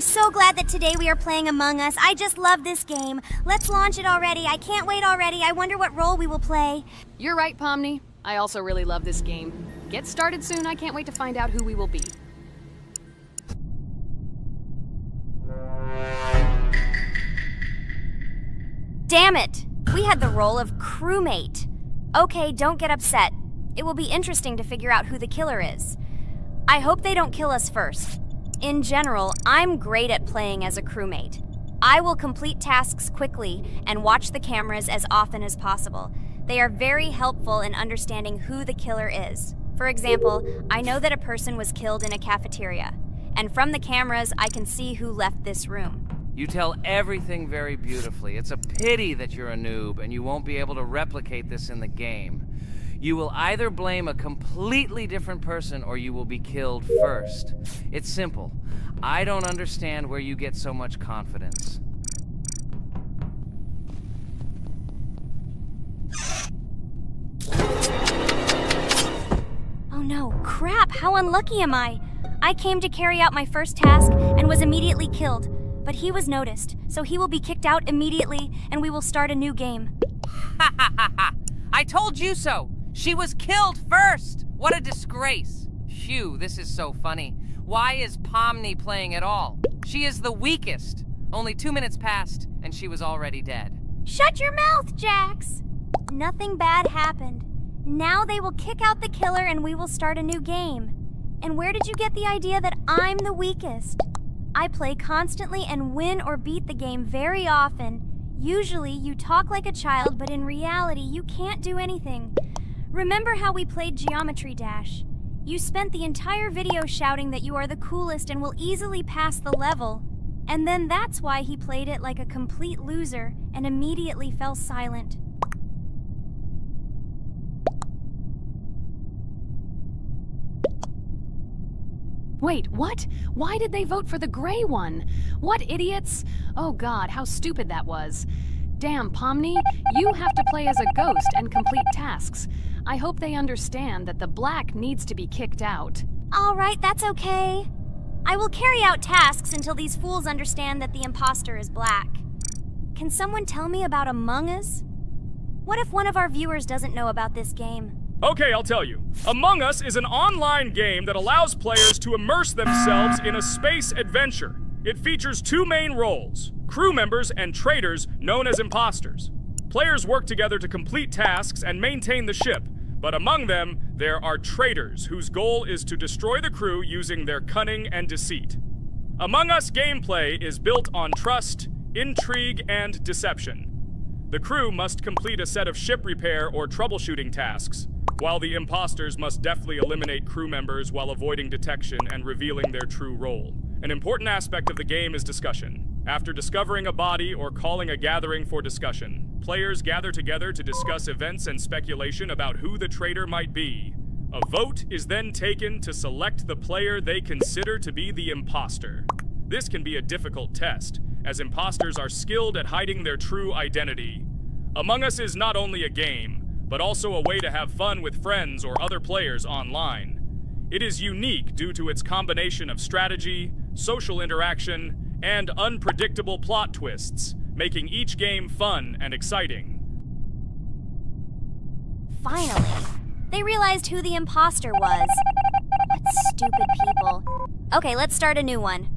so glad that today we are playing Among Us. I just love this game. Let's launch it already. I can't wait already. I wonder what role we will play. You're right, Pomni. I also really love this game. Get started soon. I can't wait to find out who we will be. Damn it! We had the role of crewmate. Okay, don't get upset. It will be interesting to figure out who the killer is. I hope they don't kill us first. In general, I'm great at playing as a crewmate. I will complete tasks quickly and watch the cameras as often as possible. They are very helpful in understanding who the killer is. For example, I know that a person was killed in a cafeteria, and from the cameras, I can see who left this room. You tell everything very beautifully. It's a pity that you're a noob and you won't be able to replicate this in the game. You will either blame a completely different person or you will be killed first. It's simple. I don't understand where you get so much confidence. Oh no, crap, how unlucky am I? I came to carry out my first task and was immediately killed. But he was noticed, so he will be kicked out immediately, and we will start a new game. Ha ha ha ha! I told you so! She was killed first! What a disgrace! Phew, this is so funny. Why is Pomni playing at all? She is the weakest. Only 2 minutes passed, and she was already dead. Shut your mouth, Jax! Nothing bad happened. Now they will kick out the killer and we will start a new game. And where did you get the idea that I'm the weakest? I play constantly and win or beat the game very often. Usually, you talk like a child, but in reality, you can't do anything. Remember how we played Geometry Dash? You spent the entire video shouting that you are the coolest and will easily pass the level. And then that's why he played it like a complete loser and immediately fell silent. Wait, what? Why did they vote for the gray one? What idiots? Oh god, how stupid that was. Damn, Pomni, you have to play as a ghost and complete tasks. I hope they understand that the black needs to be kicked out. All right, that's okay. I will carry out tasks until these fools understand that the imposter is black. Can someone tell me about Among Us? What if one of our viewers doesn't know about this game? Okay, I'll tell you. Among Us is an online game that allows players to immerse themselves in a space adventure. It features 2 main roles, crew members and traitors known as imposters. Players work together to complete tasks and maintain the ship, but among them, there are traitors whose goal is to destroy the crew using their cunning and deceit. Among Us gameplay is built on trust, intrigue, and deception. The crew must complete a set of ship repair or troubleshooting tasks, while the imposters must deftly eliminate crew members while avoiding detection and revealing their true role. An important aspect of the game is discussion. After discovering a body or calling a gathering for discussion, players gather together to discuss events and speculation about who the traitor might be. A vote is then taken to select the player they consider to be the imposter. This can be a difficult test, as imposters are skilled at hiding their true identity. Among Us is not only a game, but also a way to have fun with friends or other players online. It is unique due to its combination of strategy, social interaction, and unpredictable plot twists, making each game fun and exciting. Finally, they realized who the imposter was. What stupid people. Okay, let's start a new one.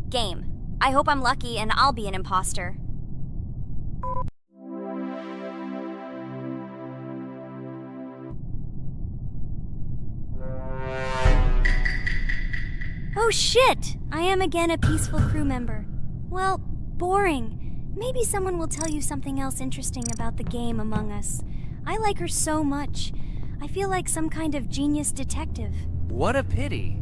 Game. I hope I'm lucky and I'll be an imposter. Oh shit! I am again a peaceful crew member. Well, boring. Maybe someone will tell you something else interesting about the game Among Us. I like her so much. I feel like some kind of genius detective. What a pity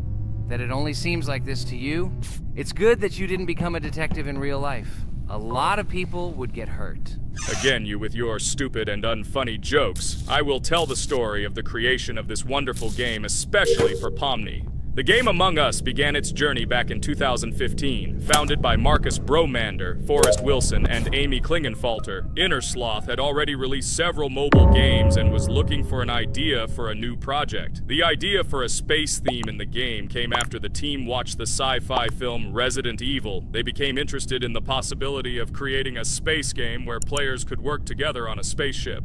that it only seems like this to you. It's good that you didn't become a detective in real life. A lot of people would get hurt. Again, you with your stupid and unfunny jokes. I will tell the story of the creation of this wonderful game, especially for Pomni. The game Among Us began its journey back in 2015. Founded by Marcus Bromander, Forrest Wilson, and Amy Klingenfalter, Innersloth had already released several mobile games and was looking for an idea for a new project. The idea for a space theme in the game came after the team watched the sci-fi film Resident Evil. They became interested in the possibility of creating a space game where players could work together on a spaceship.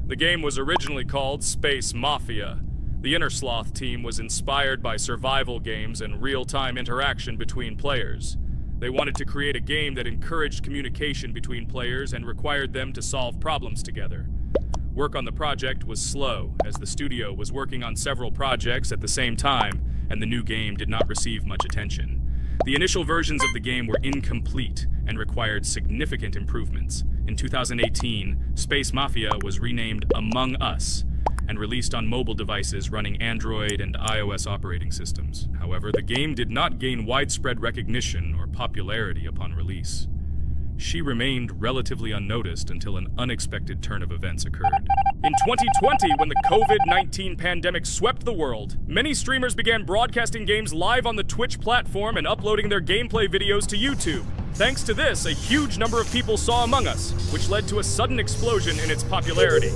The game was originally called Space Mafia. The Innersloth team was inspired by survival games and real-time interaction between players. They wanted to create a game that encouraged communication between players and required them to solve problems together. Work on the project was slow, as the studio was working on several projects at the same time, and the new game did not receive much attention. The initial versions of the game were incomplete and required significant improvements. In 2018, Space Mafia was renamed Among Us and released on mobile devices running Android and iOS operating systems. However, the game did not gain widespread recognition or popularity upon release. She remained relatively unnoticed until an unexpected turn of events occurred. In 2020, when the COVID-19 pandemic swept the world, many streamers began broadcasting games live on the Twitch platform and uploading their gameplay videos to YouTube. Thanks to this, a huge number of people saw Among Us, which led to a sudden explosion in its popularity.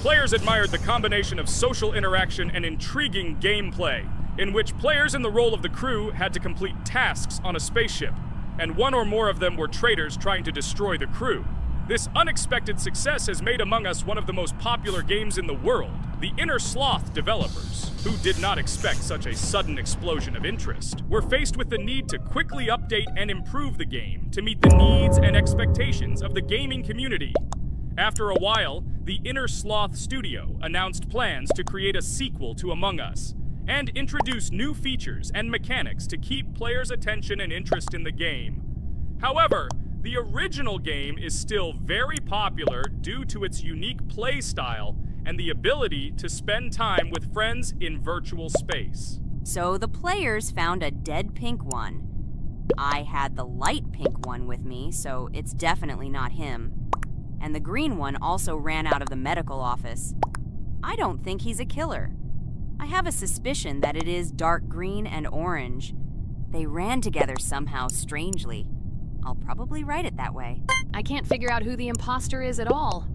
Players admired the combination of social interaction and intriguing gameplay, in which players in the role of the crew had to complete tasks on a spaceship, and one or more of them were traitors trying to destroy the crew. This unexpected success has made Among Us one of the most popular games in the world. The Innersloth developers, who did not expect such a sudden explosion of interest, were faced with the need to quickly update and improve the game to meet the needs and expectations of the gaming community. After a while, the Innersloth studio announced plans to create a sequel to Among Us and introduce new features and mechanics to keep players' attention and interest in the game. However, the original game is still very popular due to its unique play style and the ability to spend time with friends in virtual space. So the players found a dead pink one. I had the light pink one with me, so it's definitely not him. And the green one also ran out of the medical office. I don't think he's a killer. I have a suspicion that it is dark green and orange. They ran together somehow strangely. I'll probably write it that way. I can't figure out who the imposter is at all.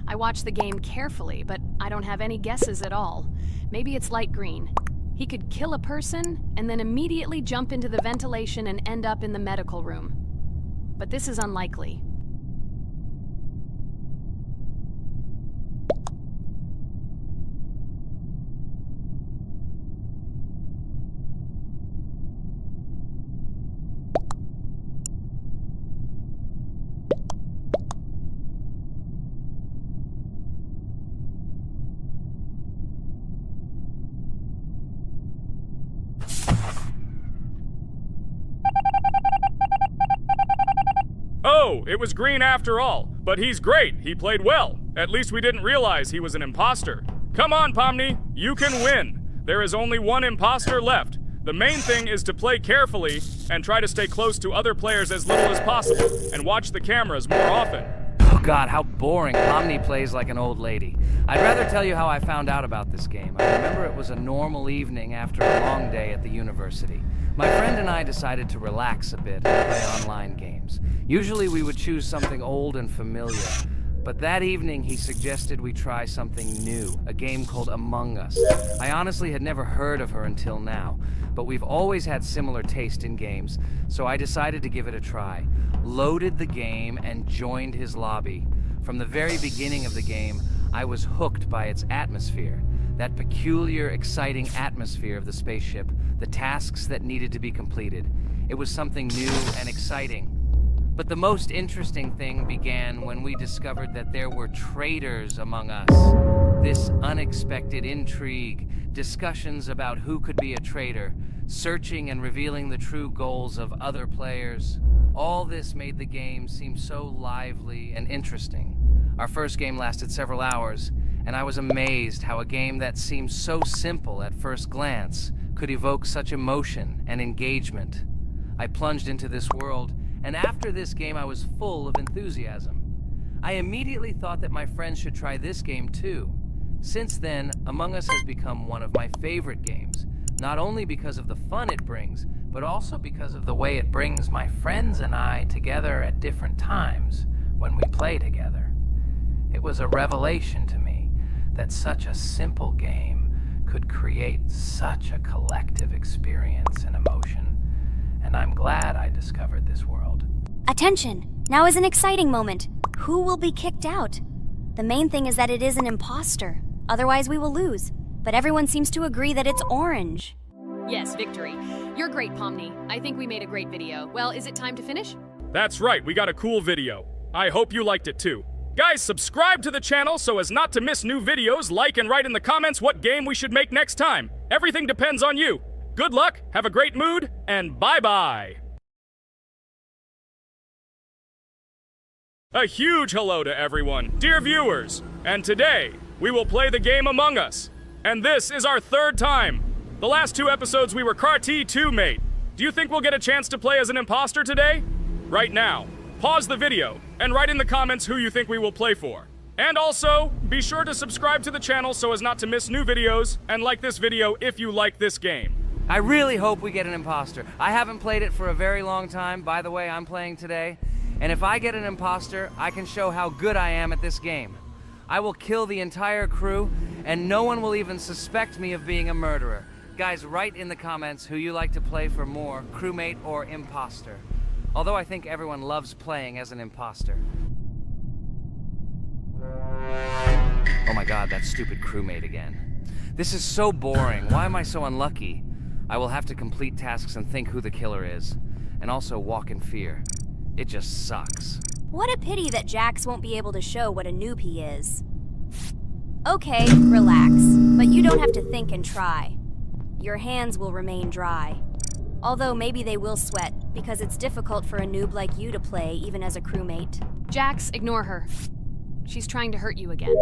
I watched the game carefully, but I don't have any guesses at all. Maybe it's light green. He could kill a person and then immediately jump into the ventilation and end up in the medical room. But this is unlikely. Oh, it was green after all. But he's great. He played well. At least we didn't realize he was an imposter. Come on, Pomni. You can win. There is only one imposter left. The main thing is to play carefully and try to stay close to other players as little as possible and watch the cameras more often. Oh God, how boring. Pomni plays like an old lady. I'd rather tell you how I found out about this game. I remember it was a normal evening after a long day at the university. My friend and I decided to relax a bit and play online games. Usually we would choose something old and familiar, but that evening he suggested we try something new, a game called Among Us. I honestly had never heard of her until now, but we've always had similar taste in games, so I decided to give it a try. Loaded the game and joined his lobby. From the very beginning of the game, I was hooked by its atmosphere. That peculiar, exciting atmosphere of the spaceship, the tasks that needed to be completed. It was something new and exciting. But the most interesting thing began when we discovered that there were traitors among us. This unexpected intrigue, discussions about who could be a traitor, searching and revealing the true goals of other players. All this made the game seem so lively and interesting. Our first game lasted several hours, and I was amazed how a game that seemed so simple at first glance could evoke such emotion and engagement. I plunged into this world, and after this game I was full of enthusiasm. I immediately thought that my friends should try this game too. Since then, Among Us has become one of my favorite games, Not only because of the fun it brings, but also because of the way it brings my friends and I together at different times when we play together. It was a revelation to me that such a simple game could create such a collective experience and emotion, and I'm glad I discovered this world. Attention! Now is an exciting moment. Who will be kicked out? The main thing is that it is an imposter. Otherwise, we will lose. But everyone seems to agree that it's orange. Yes, victory. You're great, Pomni. I think we made a great video. Well, is it time to finish? That's right, we got a cool video. I hope you liked it too. Guys, subscribe to the channel so as not to miss new videos, like and write in the comments what game we should make next time. Everything depends on you. Good luck, have a great mood, and bye-bye. A huge hello to everyone, dear viewers, and today we will play the game Among Us. And this is our third time. The last 2 episodes we were CAR-T 2 mate. Do you think we'll get a chance to play as an imposter today? Right now, pause the video and write in the comments who you think we will play for. And also, be sure to subscribe to the channel so as not to miss new videos, and like this video if you like this game. I really hope we get an imposter. I haven't played it for a very long time. By the way, I'm playing today. And if I get an imposter, I can show how good I am at this game. I will kill the entire crew, and no one will even suspect me of being a murderer. Guys, write in the comments who you like to play for more, crewmate or imposter. Although I think everyone loves playing as an imposter. Oh my god, that stupid crewmate again. This is so boring. Why am I so unlucky? I will have to complete tasks and think who the killer is, and also walk in fear. It just sucks. What a pity that Jax won't be able to show what a noob he is. Okay, relax, but you don't have to think and try. Your hands will remain dry. Although maybe they will sweat, because it's difficult for a noob like you to play, even as a crewmate. Jax, ignore her. She's trying to hurt you again.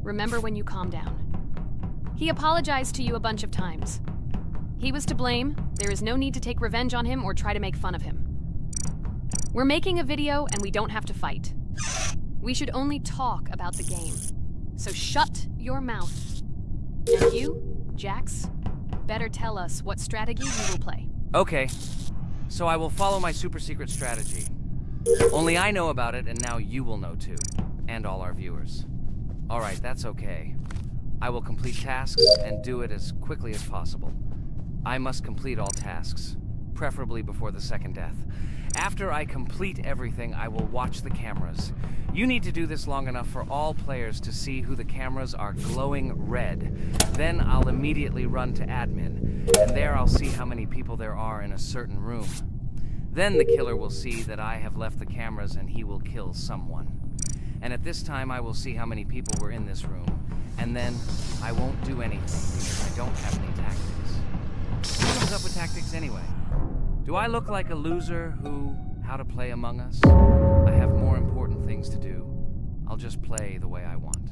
Remember when you calm down. He apologized to you a bunch of times. He was to blame. There is no need to take revenge on him or try to make fun of him. We're making a video and we don't have to fight. We should only talk about the game. So shut your mouth. And you, Jax, better tell us what strategy you will play. Okay, so I will follow my super secret strategy. Only I know about it, and now you will know too. And all our viewers. Alright, that's okay. I will complete tasks and do it as quickly as possible. I must complete all tasks, preferably before the second death. After I complete everything, I will watch the cameras. You need to do this long enough for all players to see who the cameras are glowing red. Then I'll immediately run to admin, and there I'll see how many people there are in a certain room. Then the killer will see that I have left the cameras and he will kill someone. And at this time I will see how many people were in this room. And then I won't do anything because I don't have any tactics. Who comes up with tactics anyway? Do I look like a loser who, how to play Among Us? I have more important things to do. I'll just play the way I want.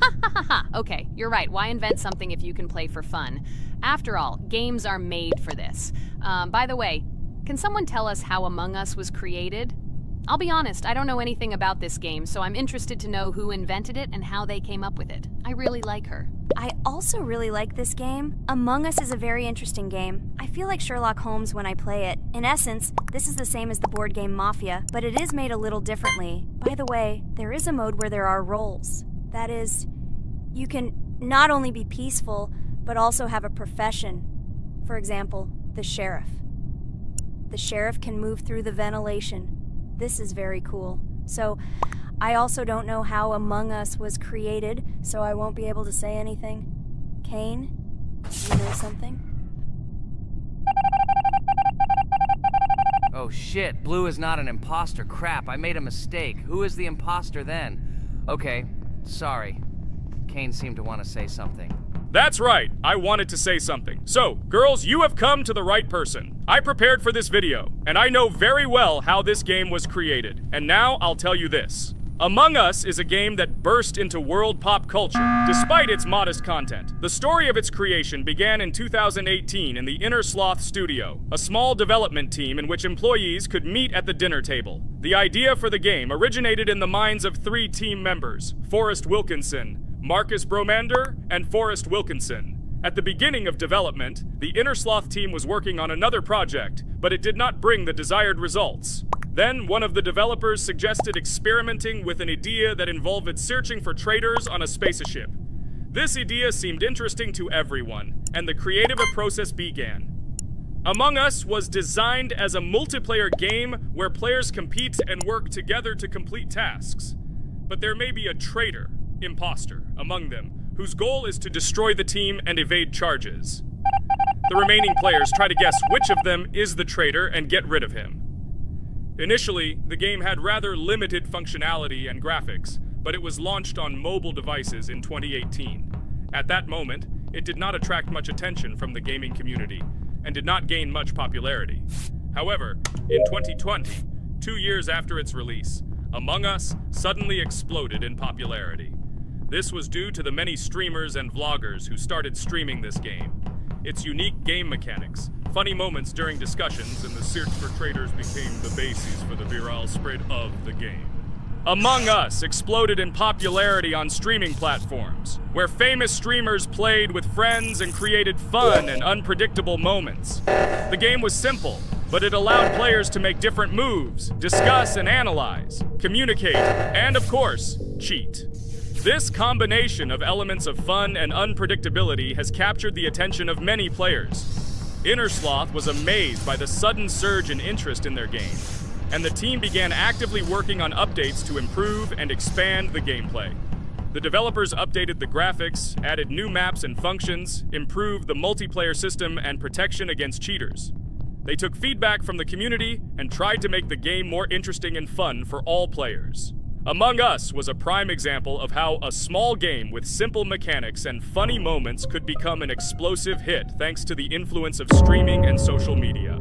Ha ha ha ha! Okay, you're right. Why invent something if you can play for fun? After all, games are made for this. By the way, can someone tell us how Among Us was created? I'll be honest, I don't know anything about this game, so I'm interested to know who invented it and how they came up with it. I really like her. I also really like this game. Among Us is a very interesting game. I feel like Sherlock Holmes when I play it. In essence, this is the same as the board game Mafia, but it is made a little differently. By the way, there is a mode where there are roles. That is, you can not only be peaceful, but also have a profession. For example, the sheriff. The sheriff can move through the ventilation. This is very cool. So, I also don't know how Among Us was created, so I won't be able to say anything. Kane, you know something? Oh shit, Blue is not an imposter. Crap, I made a mistake. Who is the imposter then? Okay, sorry. Kane seemed to want to say something. That's right, I wanted to say something. So, girls, you have come to the right person. I prepared for this video, and I know very well how this game was created. And now I'll tell you this. Among Us is a game that burst into world pop culture, despite its modest content. The story of its creation began in 2018 in the Inner Sloth Studio, a small development team in which employees could meet at the dinner table. The idea for the game originated in the minds of 3 team members, Forrest Wilkinson, Marcus Bromander, and Forrest Wilkinson. At the beginning of development, the Innersloth team was working on another project, but it did not bring the desired results. Then, one of the developers suggested experimenting with an idea that involved searching for traitors on a spaceship. This idea seemed interesting to everyone, and the creative process began. Among Us was designed as a multiplayer game where players compete and work together to complete tasks. But there may be a traitor, imposter, among them, whose goal is to destroy the team and evade charges. The remaining players try to guess which of them is the traitor and get rid of him. Initially, the game had rather limited functionality and graphics, but it was launched on mobile devices in 2018. At that moment, it did not attract much attention from the gaming community and did not gain much popularity. However, in 2020, 2 years after its release, Among Us suddenly exploded in popularity. This was due to the many streamers and vloggers who started streaming this game. Its unique game mechanics, funny moments during discussions, and the search for traitors became the basis for the viral spread of the game. Among Us exploded in popularity on streaming platforms, where famous streamers played with friends and created fun and unpredictable moments. The game was simple, but it allowed players to make different moves, discuss and analyze, communicate, and of course, cheat. This combination of elements of fun and unpredictability has captured the attention of many players. Innersloth was amazed by the sudden surge in interest in their game, and the team began actively working on updates to improve and expand the gameplay. The developers updated the graphics, added new maps and functions, improved the multiplayer system and protection against cheaters. They took feedback from the community and tried to make the game more interesting and fun for all players. Among Us was a prime example of how a small game with simple mechanics and funny moments could become an explosive hit thanks to the influence of streaming and social media.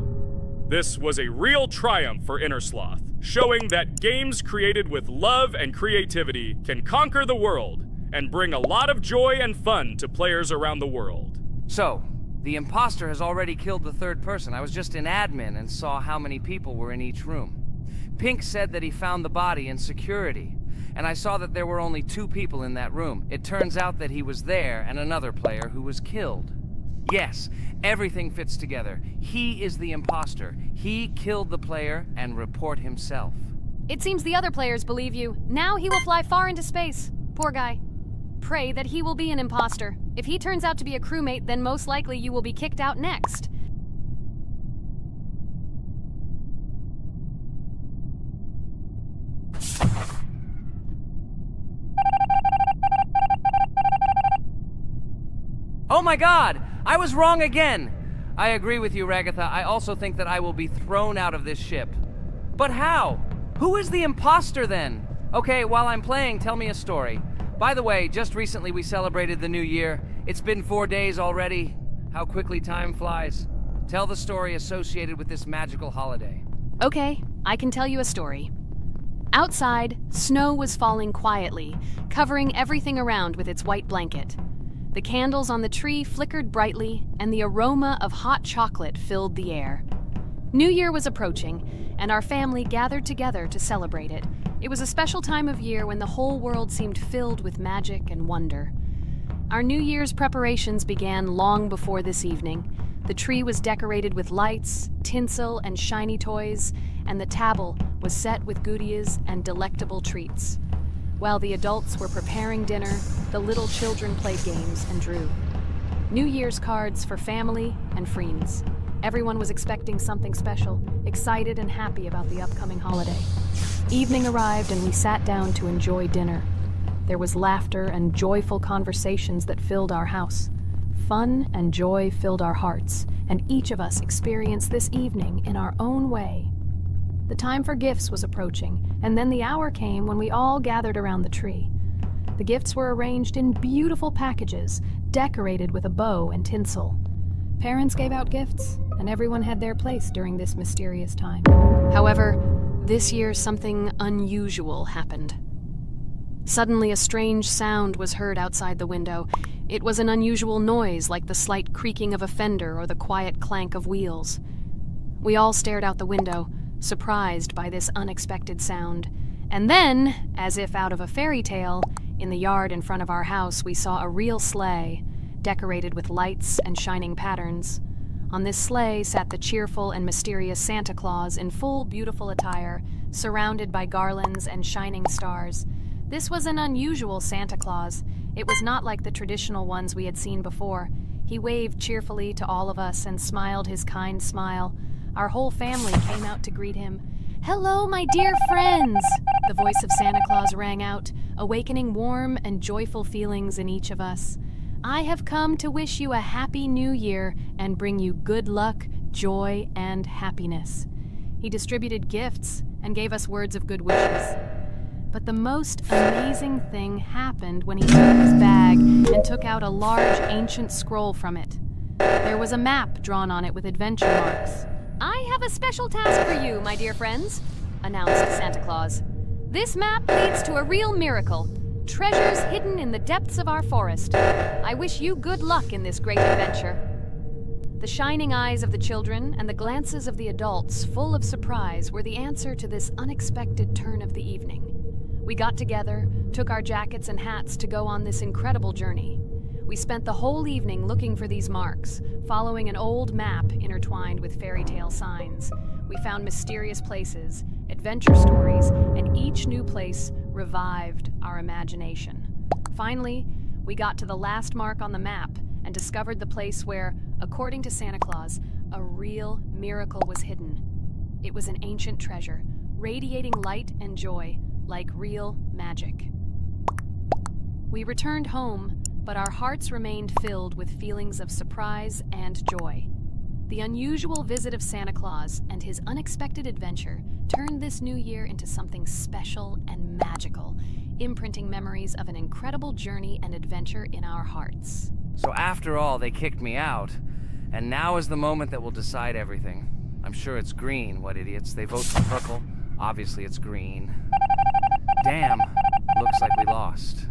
This was a real triumph for Innersloth, showing that games created with love and creativity can conquer the world and bring a lot of joy and fun to players around the world. So, the imposter has already killed the third person. I was just in admin and saw how many people were in each room. Pink said that he found the body in security, and I saw that there were only 2 people in that room. It turns out that he was there and another player who was killed. Yes, everything fits together. He is the imposter. He killed the player and report himself. It seems the other players believe you. Now he will fly far into space. Poor guy. Pray that he will be an imposter. If he turns out to be a crewmate, then most likely you will be kicked out next. Oh my god! I was wrong again! I agree with you, Ragatha. I also think that I will be thrown out of this ship. But how? Who is the imposter then? Okay, while I'm playing, tell me a story. By the way, just recently we celebrated the new year. It's been 4 days already. How quickly time flies. Tell the story associated with this magical holiday. Okay, I can tell you a story. Outside, snow was falling quietly, covering everything around with its white blanket. The candles on the tree flickered brightly, and the aroma of hot chocolate filled the air. New Year was approaching, and our family gathered together to celebrate it. It was a special time of year when the whole world seemed filled with magic and wonder. Our New Year's preparations began long before this evening. The tree was decorated with lights, tinsel, and shiny toys, and the table was set with goodies and delectable treats. While the adults were preparing dinner, the little children played games and drew. New Year's cards for family and friends. Everyone was expecting something special, excited and happy about the upcoming holiday. Evening arrived and we sat down to enjoy dinner. There was laughter and joyful conversations that filled our house. Fun and joy filled our hearts, and each of us experienced this evening in our own way. The time for gifts was approaching, and then the hour came when we all gathered around the tree. The gifts were arranged in beautiful packages, decorated with a bow and tinsel. Parents gave out gifts, and everyone had their place during this mysterious time. However, this year something unusual happened. Suddenly a strange sound was heard outside the window. It was an unusual noise, like the slight creaking of a fender or the quiet clank of wheels. We all stared out the window, surprised by this unexpected sound. And then, as if out of a fairy tale, in the yard in front of our house we saw a real sleigh. decorated with lights and shining patterns. On this sleigh sat the cheerful and mysterious Santa Claus in full beautiful attire, surrounded by garlands and shining stars. This was an unusual Santa Claus. It was not like the traditional ones we had seen before. He waved cheerfully to all of us and smiled his kind smile. Our whole family came out to greet him. "Hello, my dear friends!" The voice of Santa Claus rang out, awakening warm and joyful feelings in each of us. "I have come to wish you a happy new year and bring you good luck, joy, and happiness." He distributed gifts and gave us words of good wishes. But the most amazing thing happened when he took his bag and took out a large ancient scroll from it. There was a map drawn on it with adventure marks. "I have a special task for you, my dear friends," announced Santa Claus. "This map leads to a real miracle. Treasures hidden in the depths of our forest. I wish you good luck in this great adventure." The shining eyes of the children and the glances of the adults, full of surprise, were the answer to this unexpected turn of the evening. We got together, took our jackets and hats to go on this incredible journey. We spent the whole evening looking for these marks, following an old map intertwined with fairy tale signs. We found mysterious places, adventure stories, and each new place revived our imagination. Finally, we got to the last mark on the map and discovered the place where, according to Santa Claus, a real miracle was hidden. It was an ancient treasure, radiating light and joy, like real magic. We returned home, but our hearts remained filled with feelings of surprise and joy. The unusual visit of Santa Claus and his unexpected adventure turned this new year into something special and magical, imprinting memories of an incredible journey and adventure in our hearts. So after all, they kicked me out, and now is the moment that will decide everything. I'm sure it's green, what idiots. They vote for purple. Obviously it's green. Damn, looks like we lost.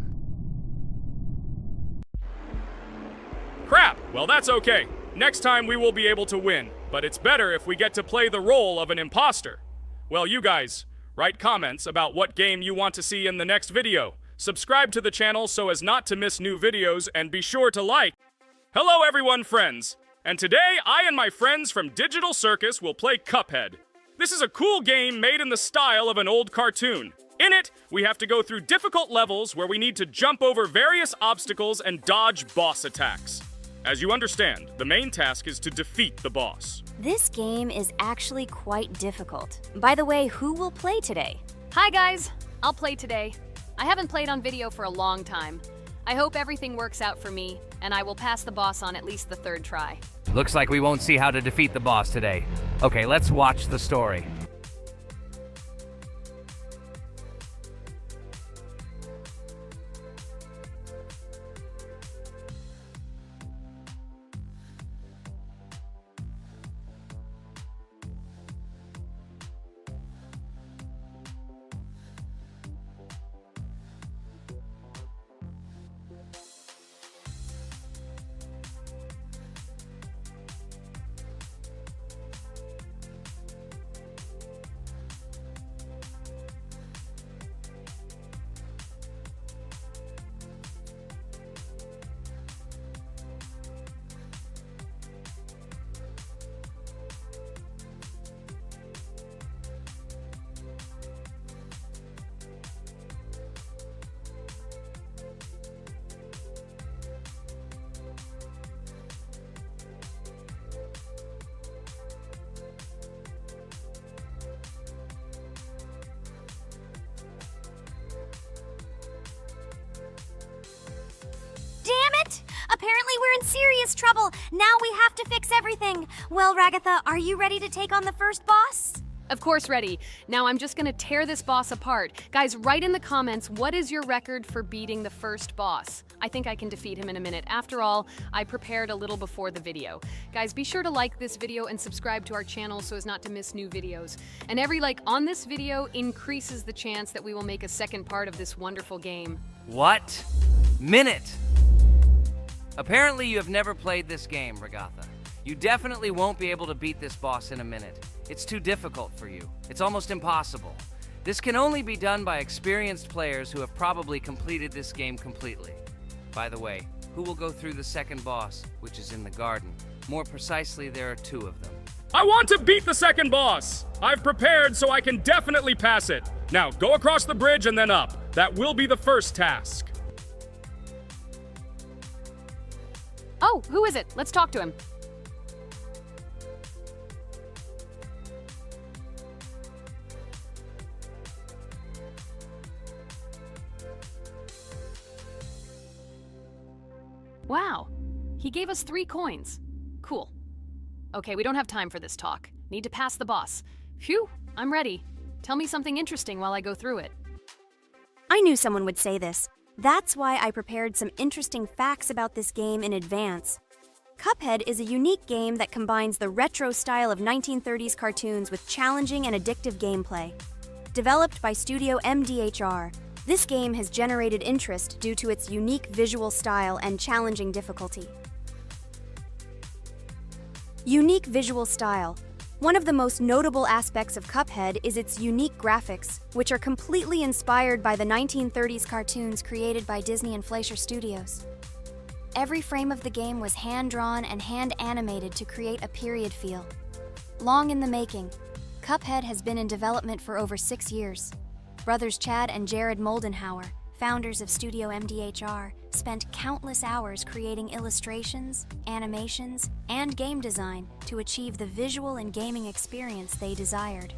Crap! Well, that's okay. Next time we will be able to win, but it's better if we get to play the role of an imposter. Well, you guys, write comments about what game you want to see in the next video. Subscribe to the channel so as not to miss new videos, and be sure to like. Hello everyone, friends! And today, I and my friends from Digital Circus will play Cuphead. This is a cool game made in the style of an old cartoon. In it, we have to go through difficult levels where we need to jump over various obstacles and dodge boss attacks. As you understand, the main task is to defeat the boss. This game is actually quite difficult. By the way, who will play today? Hi guys, I'll play today. I haven't played on video for a long time. I hope everything works out for me, and I will pass the boss on at least the third try. Looks like we won't see how to defeat the boss today. Okay, let's watch the story. Apparently we're in serious trouble. Now we have to fix everything. Well, Ragatha, are you ready to take on the first boss? Of course ready. Now I'm just gonna tear this boss apart. Guys, write in the comments, what is your record for beating the first boss? I think I can defeat him in a minute. After all, I prepared a little before the video. Guys, be sure to like this video and subscribe to our channel so as not to miss new videos. And every like on this video increases the chance that we will make a second part of this wonderful game. What? Minute! Apparently you have never played this game, Ragatha. You definitely won't be able to beat this boss in a minute. It's too difficult for you. It's almost impossible. This can only be done by experienced players who have probably completed this game completely. By the way, who will go through the second boss, which is in the garden. More precisely, there are 2 of them. I want to beat the second boss! I've prepared so I can definitely pass it. Now, go across the bridge and then up. That will be the first task. Oh, who is it? Let's talk to him. Wow, he gave us 3 coins. Cool. Okay, we don't have time for this talk. Need to pass the boss. Phew, I'm ready. Tell me something interesting while I go through it. I knew someone would say this. That's why I prepared some interesting facts about this game in advance. Cuphead is a unique game that combines the retro style of 1930s cartoons with challenging and addictive gameplay. Developed by Studio MDHR, this game has generated interest due to its unique visual style and challenging difficulty. Unique visual style. One of the most notable aspects of Cuphead is its unique graphics, which are completely inspired by the 1930s cartoons created by Disney and Fleischer Studios. Every frame of the game was hand-drawn and hand-animated to create a period feel. Long in the making, Cuphead has been in development for over 6 years. Brothers Chad and Jared Moldenhauer, founders of Studio MDHR, spent countless hours creating illustrations, animations, and game design to achieve the visual and gaming experience they desired.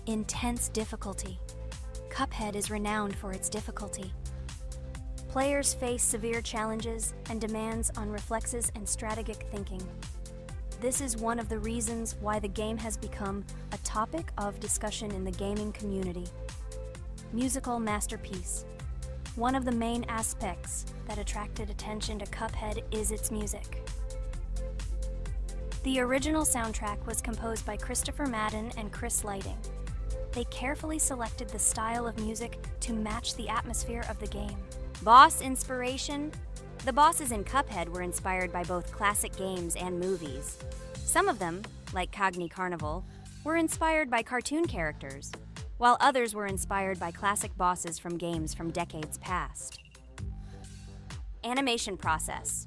Intense difficulty. Cuphead is renowned for its difficulty. Players face severe challenges and demands on reflexes and strategic thinking. This is one of the reasons why the game has become a topic of discussion in the gaming community. Musical masterpiece. One of the main aspects that attracted attention to Cuphead is its music. The original soundtrack was composed by Christopher Madden and Chris Lighting. They carefully selected the style of music to match the atmosphere of the game. Boss inspiration. The bosses in Cuphead were inspired by both classic games and movies. Some of them, like Cogni Carnival, were inspired by cartoon characters, while others were inspired by classic bosses from games from decades past. Animation process.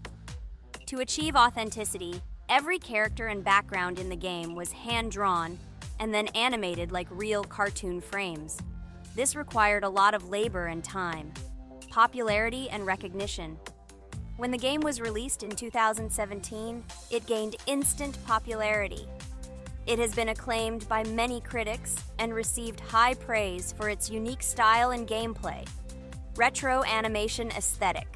To achieve authenticity, every character and background in the game was hand-drawn and then animated like real cartoon frames. This required a lot of labor and time, popularity and recognition. When the game was released in 2017, it gained instant popularity. It has been acclaimed by many critics and received high praise for its unique style and gameplay. Retro animation aesthetic.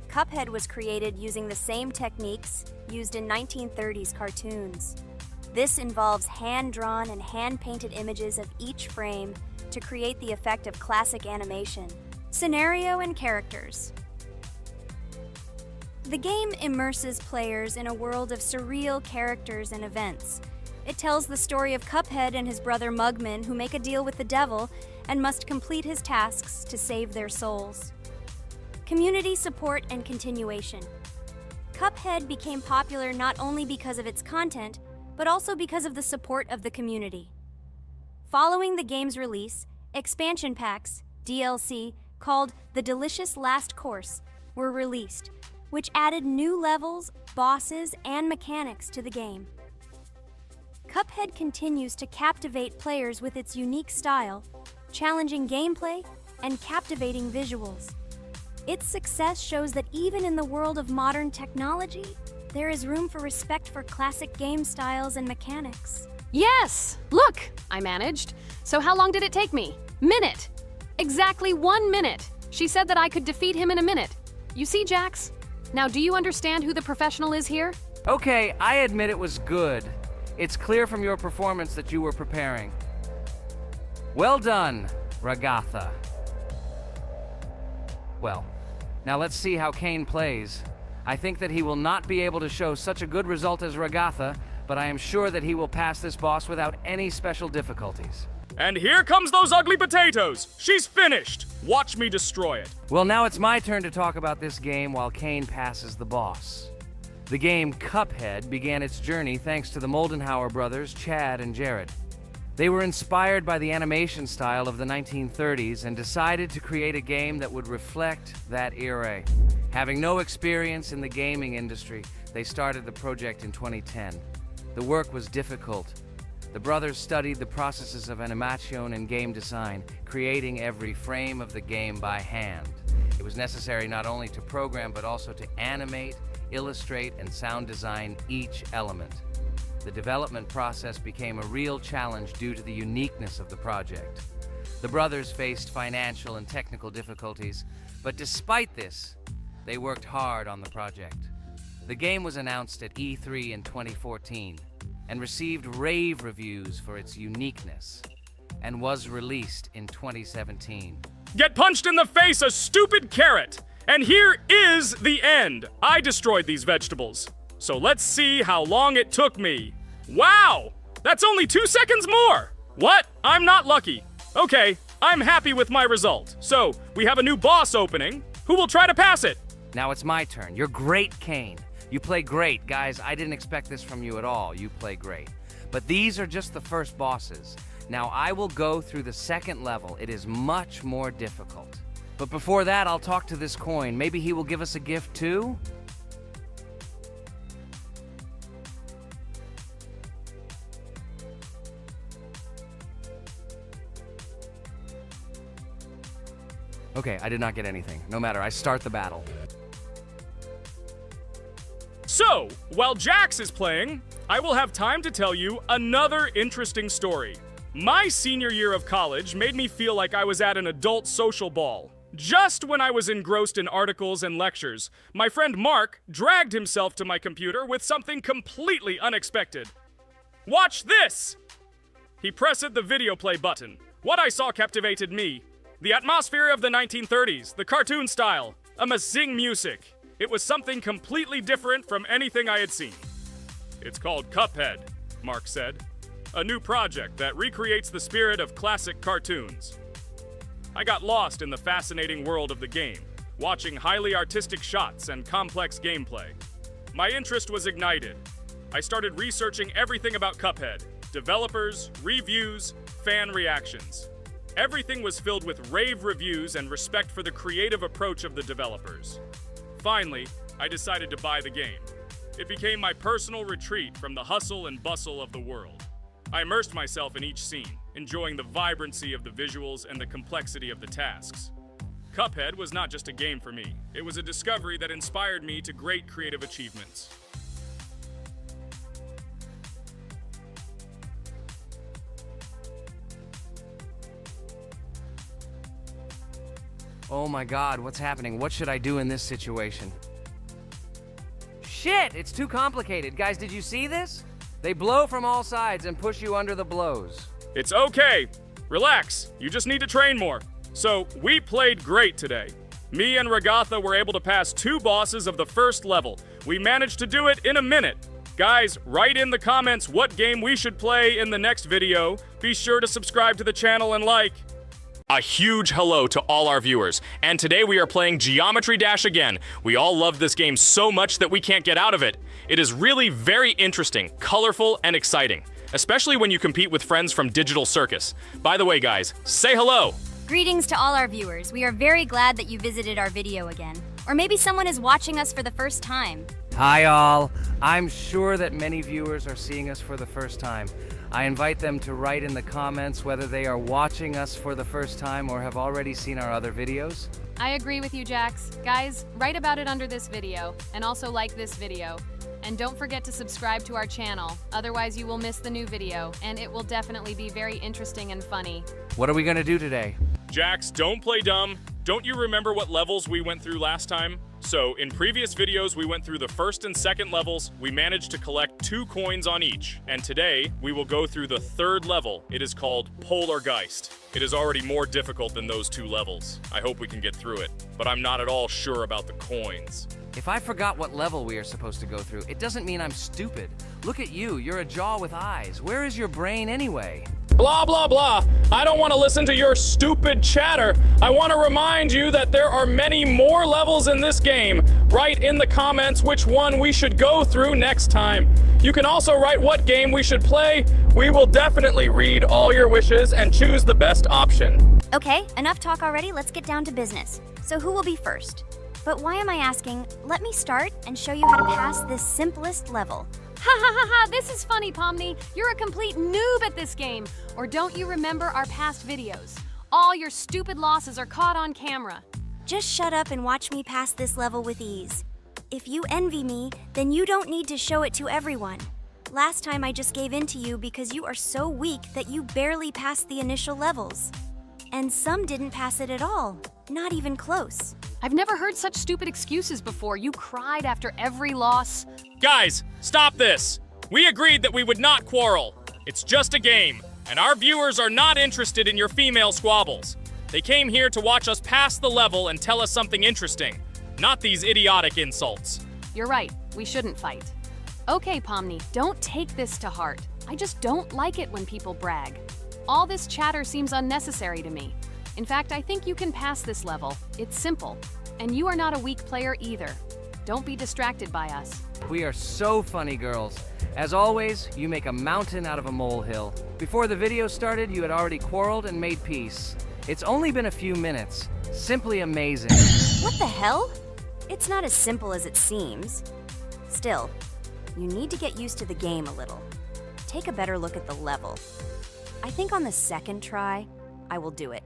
Cuphead was created using the same techniques used in 1930s cartoons. This involves hand-drawn and hand-painted images of each frame to create the effect of classic animation. Scenario and characters. The game immerses players in a world of surreal characters and events. It tells the story of Cuphead and his brother Mugman, who make a deal with the devil and must complete his tasks to save their souls. Community support and continuation. Cuphead became popular not only because of its content, but also because of the support of the community. Following the game's release, expansion packs, DLC, called The Delicious Last Course, were released, which added new levels, bosses, and mechanics to the game. Cuphead continues to captivate players with its unique style, challenging gameplay, and captivating visuals. Its success shows that even in the world of modern technology, there is room for respect for classic game styles and mechanics. Yes! Look! I managed. So how long did it take me? Minute! Exactly 1 minute! She said that I could defeat him in a minute. You see, Jax? Now, do you understand who the professional is here? Okay, I admit it was good. It's clear from your performance that you were preparing. Well done, Ragatha. Well, now let's see how Kane plays. I think that he will not be able to show such a good result as Ragatha, but I am sure that he will pass this boss without any special difficulties. And here comes those ugly potatoes! She's finished! Watch me destroy it. Well, now it's my turn to talk about this game while Kane passes the boss. The game Cuphead began its journey thanks to the Moldenhauer brothers, Chad and Jared. They were inspired by the animation style of the 1930s and decided to create a game that would reflect that era. Having no experience in the gaming industry, they started the project in 2010. The work was difficult. The brothers studied the processes of animation and game design, creating every frame of the game by hand. It was necessary not only to program, but also to animate, illustrate, and sound design each element. The development process became a real challenge due to the uniqueness of the project. The brothers faced financial and technical difficulties, but despite this, they worked hard on the project. The game was announced at E3 in 2014 and received rave reviews for its uniqueness, and was released in 2017. Get punched in the face, a stupid carrot! And here is the end. I destroyed these vegetables. So let's see how long it took me. Wow! That's only 2 seconds more! What? I'm not lucky. Okay, I'm happy with my result. So, we have a new boss opening. Who will try to pass it? Now it's my turn. You're great, Kane. You play great. Guys, I didn't expect this from you at all. You play great. But these are just the first bosses. Now I will go through the second level. It is much more difficult. But before that, I'll talk to this coin. Maybe he will give us a gift too? Okay, I did not get anything. No matter, I start the battle. So, while Jax is playing, I will have time to tell you another interesting story. My senior year of college made me feel like I was at an adult social ball. Just when I was engrossed in articles and lectures, my friend Mark dragged himself to my computer with something completely unexpected. Watch this! He pressed the video play button. What I saw captivated me. The atmosphere of the 1930s, the cartoon style, amazing music. It was something completely different from anything I had seen. It's called Cuphead, Mark said. A new project that recreates the spirit of classic cartoons. I got lost in the fascinating world of the game, watching highly artistic shots and complex gameplay. My interest was ignited. I started researching everything about Cuphead, developers, reviews, fan reactions. Everything was filled with rave reviews and respect for the creative approach of the developers. Finally, I decided to buy the game. It became my personal retreat from the hustle and bustle of the world. I immersed myself in each scene, enjoying the vibrancy of the visuals and the complexity of the tasks. Cuphead was not just a game for me. It was a discovery that inspired me to great creative achievements. Oh my God, what's happening? What should I do in this situation? Shit, it's too complicated. Guys, did you see this? They blow from all sides and push you under the blows. It's okay. Relax. You just need to train more. So, we played great today. Me and Ragatha were able to pass 2 bosses of the first level. We managed to do it in a minute. Guys, write in the comments what game we should play in the next video. Be sure to subscribe to the channel and like. A huge hello to all our viewers, and today we are playing Geometry Dash again. We all love this game so much that we can't get out of it. It is really very interesting, colorful, and exciting, especially when you compete with friends from Digital Circus. By the way, guys, say hello! Greetings to all our viewers. We are very glad that you visited our video again. Or maybe someone is watching us for the first time. Hi all. I'm sure that many viewers are seeing us for the first time. I invite them to write in the comments whether they are watching us for the first time or have already seen our other videos. I agree with you, Jax. Guys, write about it under this video, and also like this video. And don't forget to subscribe to our channel, otherwise you will miss the new video, and it will definitely be very interesting and funny. What are we gonna do today? Jax, don't play dumb. Don't you remember what levels we went through last time? So, in previous videos, we went through the first and second levels. We managed to collect 2 coins on each. And today, we will go through the 3rd level. It is called Polargeist. It is already more difficult than those 2 levels. I hope we can get through it, but I'm not at all sure about the coins. If I forgot what level we are supposed to go through, it doesn't mean I'm stupid. Look at you, you're a jaw with eyes. Where is your brain anyway? Blah, blah, blah. I don't want to listen to your stupid chatter. I want to remind you that there are many more levels in this game. Write in the comments which one we should go through next time. You can also write what game we should play. We will definitely read all your wishes and choose the best option. Okay, enough talk already. Let's get down to business. So who will be first? But why am I asking? Let me start and show you how to pass this simplest level. Ha ha ha ha, this is funny, Pomni. You're a complete noob at this game. Or don't you remember our past videos? All your stupid losses are caught on camera. Just shut up and watch me pass this level with ease. If you envy me, then you don't need to show it to everyone. Last time I just gave in to you because you are so weak that you barely passed the initial levels. And some didn't pass it at all, not even close. I've never heard such stupid excuses before. You cried after every loss. Guys, stop this. We agreed that we would not quarrel. It's just a game, and our viewers are not interested in your female squabbles. They came here to watch us pass the level and tell us something interesting, not these idiotic insults. You're right, we shouldn't fight. Okay, Pomni, don't take this to heart. I just don't like it when people brag. All this chatter seems unnecessary to me. In fact, I think you can pass this level. It's simple. And you are not a weak player either. Don't be distracted by us. We are so funny, girls. As always, you make a mountain out of a molehill. Before the video started, you had already quarreled and made peace. It's only been a few minutes. Simply amazing. What the hell? It's not as simple as it seems. Still, you need to get used to the game a little. Take a better look at the level. I think on the second try, I will do it.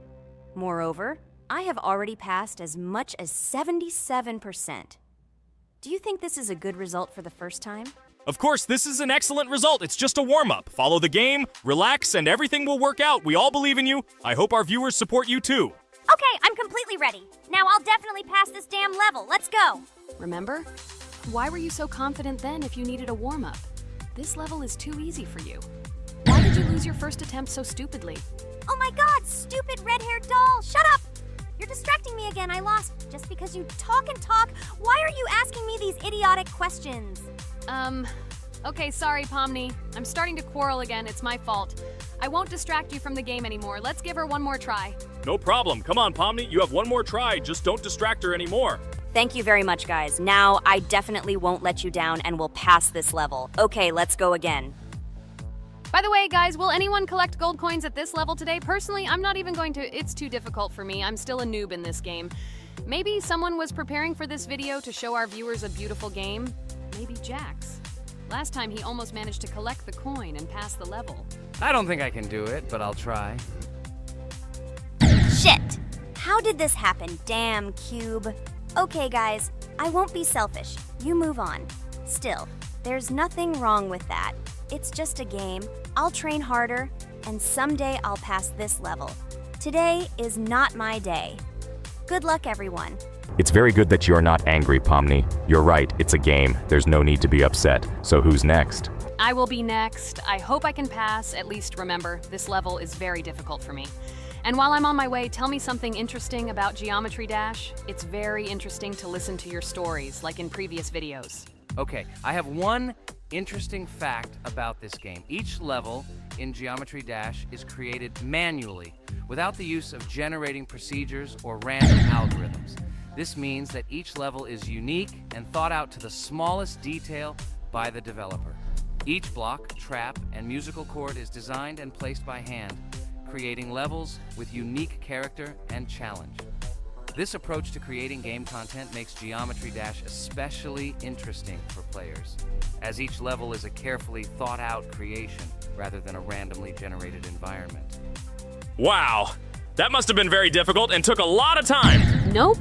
Moreover, I have already passed as much as 77%. Do you think this is a good result for the first time? Of course, this is an excellent result. It's just a warm-up. Follow the game, relax, and everything will work out. We all believe in you. I hope our viewers support you too. Okay, I'm completely ready. Now I'll definitely pass this damn level. Let's go. Remember? Why were you so confident then if you needed a warm-up? This level is too easy for you. Why did you lose your first attempt so stupidly? Oh my god, stupid red-haired doll! Shut up! You're distracting me again. I lost. Just because you talk and talk, why are you asking me these idiotic questions? Okay, sorry, Pomni. I'm starting to quarrel again. It's my fault. I won't distract you from the game anymore. Let's give her one more try. No problem. Come on, Pomni. You have one more try. Just don't distract her anymore. Thank you very much, guys. Now, I definitely won't let you down and will pass this level. Okay, let's go again. By the way, guys, will anyone collect gold coins at this level today? Personally, I'm not even going to. It's too difficult for me. I'm still a noob in this game. Maybe someone was preparing for this video to show our viewers a beautiful game. Maybe Jax. Last time he almost managed to collect the coin and pass the level. I don't think I can do it, but I'll try. Shit! How did this happen? Damn, Cube. Okay, guys, I won't be selfish. You move on. Still, there's nothing wrong with that. It's just a game. I'll train harder, and someday I'll pass this level. Today is not my day. Good luck, everyone. It's very good that you're not angry, Pomni. You're right, it's a game. There's no need to be upset. So who's next? I will be next. I hope I can pass. At least remember, this level is very difficult for me. And while I'm on my way, tell me something interesting about Geometry Dash. It's very interesting to listen to your stories, like in previous videos. Okay, I have one interesting fact about this game. Each level in Geometry Dash is created manually, without the use of generating procedures or random algorithms. This means that each level is unique and thought out to the smallest detail by the developer. Each block, trap, and musical chord is designed and placed by hand, creating levels with unique character and challenge. This approach to creating game content makes Geometry Dash especially interesting for players, as each level is a carefully thought-out creation rather than a randomly generated environment. Wow, that must have been very difficult and took a lot of time. Nope.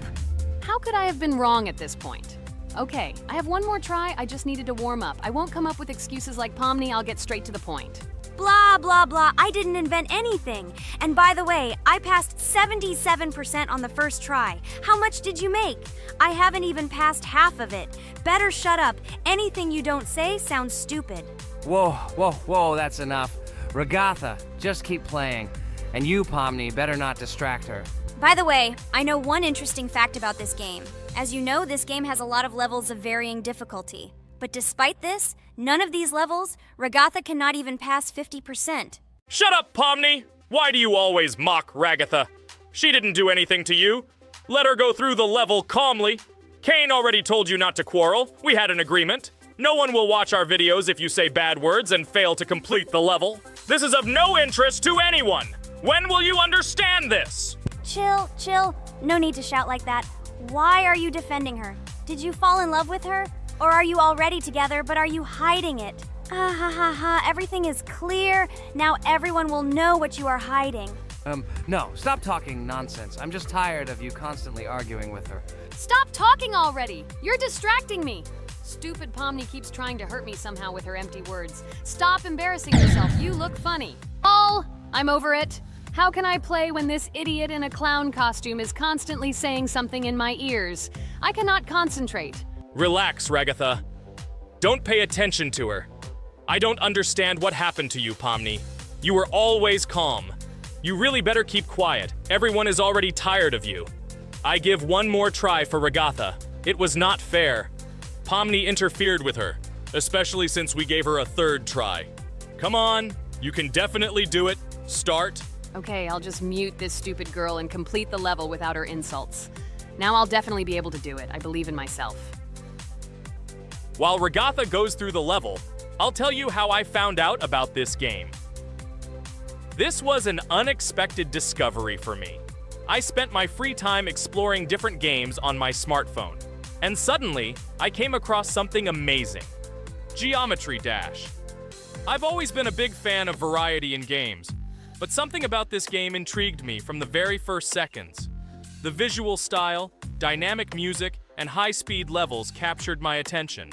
How could I have been wrong at this point? Okay, I have one more try. I just needed to warm up. I won't come up with excuses like Pomni. I'll get straight to the point. Blah, blah, blah. I didn't invent anything. And by the way, I passed 77% on the first try. How much did you make? I haven't even passed half of it. Better shut up. Anything you don't say sounds stupid. Whoa, whoa, whoa, that's enough. Ragatha, just keep playing. And you, Pomni, better not distract her. By the way, I know one interesting fact about this game. As you know, this game has a lot of levels of varying difficulty. But despite this, none of these levels, Ragatha cannot even pass 50%. Shut up, Pomni! Why do you always mock Ragatha? She didn't do anything to you. Let her go through the level calmly. Kane already told you not to quarrel. We had an agreement. No one will watch our videos if you say bad words and fail to complete the level. This is of no interest to anyone. When will you understand this? Chill, chill. No need to shout like that. Why are you defending her? Did you fall in love with her? Or are you already together, but are you hiding it? Ah ha ha ha, everything is clear. Now everyone will know what you are hiding. No, stop talking nonsense. I'm just tired of you constantly arguing with her. Stop talking already! You're distracting me! Stupid Pomni keeps trying to hurt me somehow with her empty words. Stop embarrassing yourself. You look funny. Oh, I'm over it. How can I play when this idiot in a clown costume is constantly saying something in my ears? I cannot concentrate. Relax, Ragatha. Don't pay attention to her. I don't understand what happened to you, Pomni. You were always calm. You really better keep quiet. Everyone is already tired of you. I give one more try for Ragatha. It was not fair. Pomni interfered with her, especially since we gave her a third try. Come on, you can definitely do it. Start. Okay, I'll just mute this stupid girl and complete the level without her insults. Now I'll definitely be able to do it. I believe in myself. While Ragatha goes through the level, I'll tell you how I found out about this game. This was an unexpected discovery for me. I spent my free time exploring different games on my smartphone, and suddenly, I came across something amazing. Geometry Dash. I've always been a big fan of variety in games, but something about this game intrigued me from the very first seconds. The visual style, dynamic music, and high-speed levels captured my attention.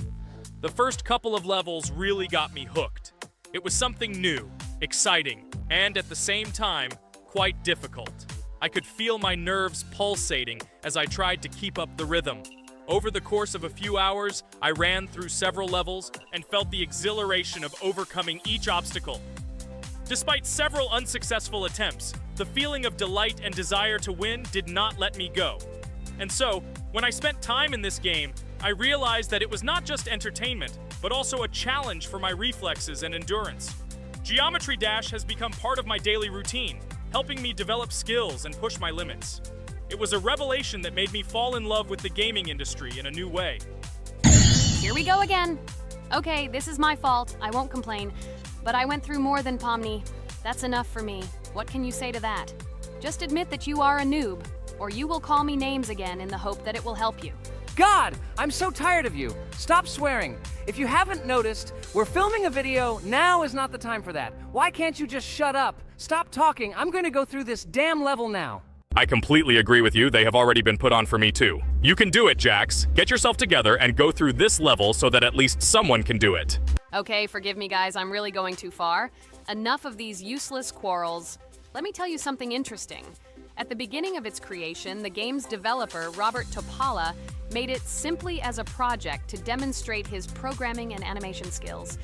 The first couple of levels really got me hooked. It was something new, exciting, and at the same time, quite difficult. I could feel my nerves pulsating as I tried to keep up the rhythm. Over the course of a few hours, I ran through several levels and felt the exhilaration of overcoming each obstacle. Despite several unsuccessful attempts, the feeling of delight and desire to win did not let me go. And so, when I spent time in this game, I realized that it was not just entertainment, but also a challenge for my reflexes and endurance. Geometry Dash has become part of my daily routine, helping me develop skills and push my limits. It was a revelation that made me fall in love with the gaming industry in a new way. Here we go again. Okay, this is my fault. I won't complain. But I went through more than Pomni. That's enough for me. What can you say to that? Just admit that you are a noob, or you will call me names again in the hope that it will help you. God, I'm so tired of you. Stop swearing. If you haven't noticed, we're filming a video. Now is not the time for that. Why can't you just shut up? Stop talking. I'm going to go through this damn level now. I completely agree with you. They have already been put on for me too. You can do it, Jax. Get yourself together and go through this level so that at least someone can do it. Okay, forgive me guys, I'm really going too far. Enough of these useless quarrels. Let me tell you something interesting. At the beginning of its creation, the game's developer, Robert Topala, made it simply as a project to demonstrate his programming and animation skills.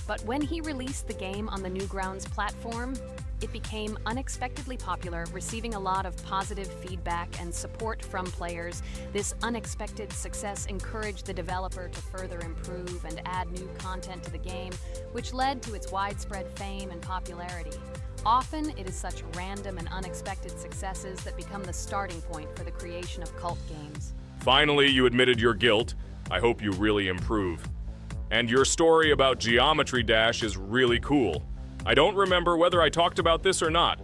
But when he released the game on the Newgrounds platform, it became unexpectedly popular, receiving a lot of positive feedback and support from players. This unexpected success encouraged the developer to further improve and add new content to the game, which led to its widespread fame and popularity. Often, it is such random and unexpected successes that become the starting point for the creation of cult games. Finally, you admitted your guilt. I hope you really improve. And your story about Geometry Dash is really cool. I don't remember whether I talked about this or not.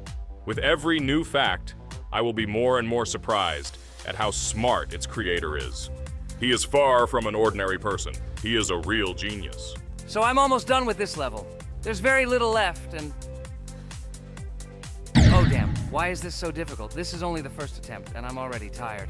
With every new fact, I will be more and more surprised at how smart its creator is. He is far from an ordinary person. He is a real genius. So I'm almost done with this level. There's very little left, and... Oh damn, why is this so difficult? This is only the first attempt, and I'm already tired.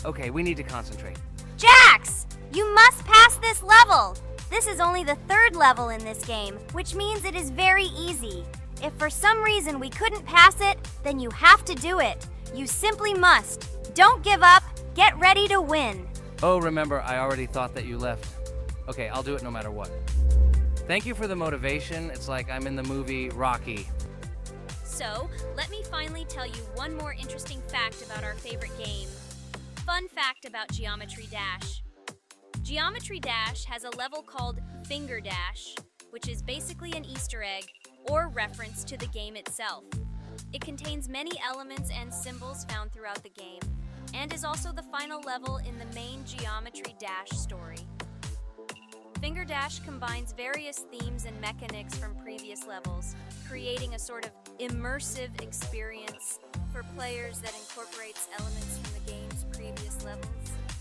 Okay, we need to concentrate. Jax! You must pass this level! This is only the third level in this game, which means it is very easy. If for some reason we couldn't pass it, then you have to do it. You simply must. Don't give up. Get ready to win. Oh, remember, I already thought that you left. Okay, I'll do it no matter what. Thank you for the motivation. It's like I'm in the movie Rocky. So, let me finally tell you one more interesting fact about our favorite game. Fun fact about Geometry Dash. Geometry Dash has a level called Finger Dash, which is basically an Easter egg, or reference to the game itself. It contains many elements and symbols found throughout the game, and is also the final level in the main Geometry Dash story. Finger Dash combines various themes and mechanics from previous levels, creating a sort of immersive experience for players that incorporates elements from the game's previous levels.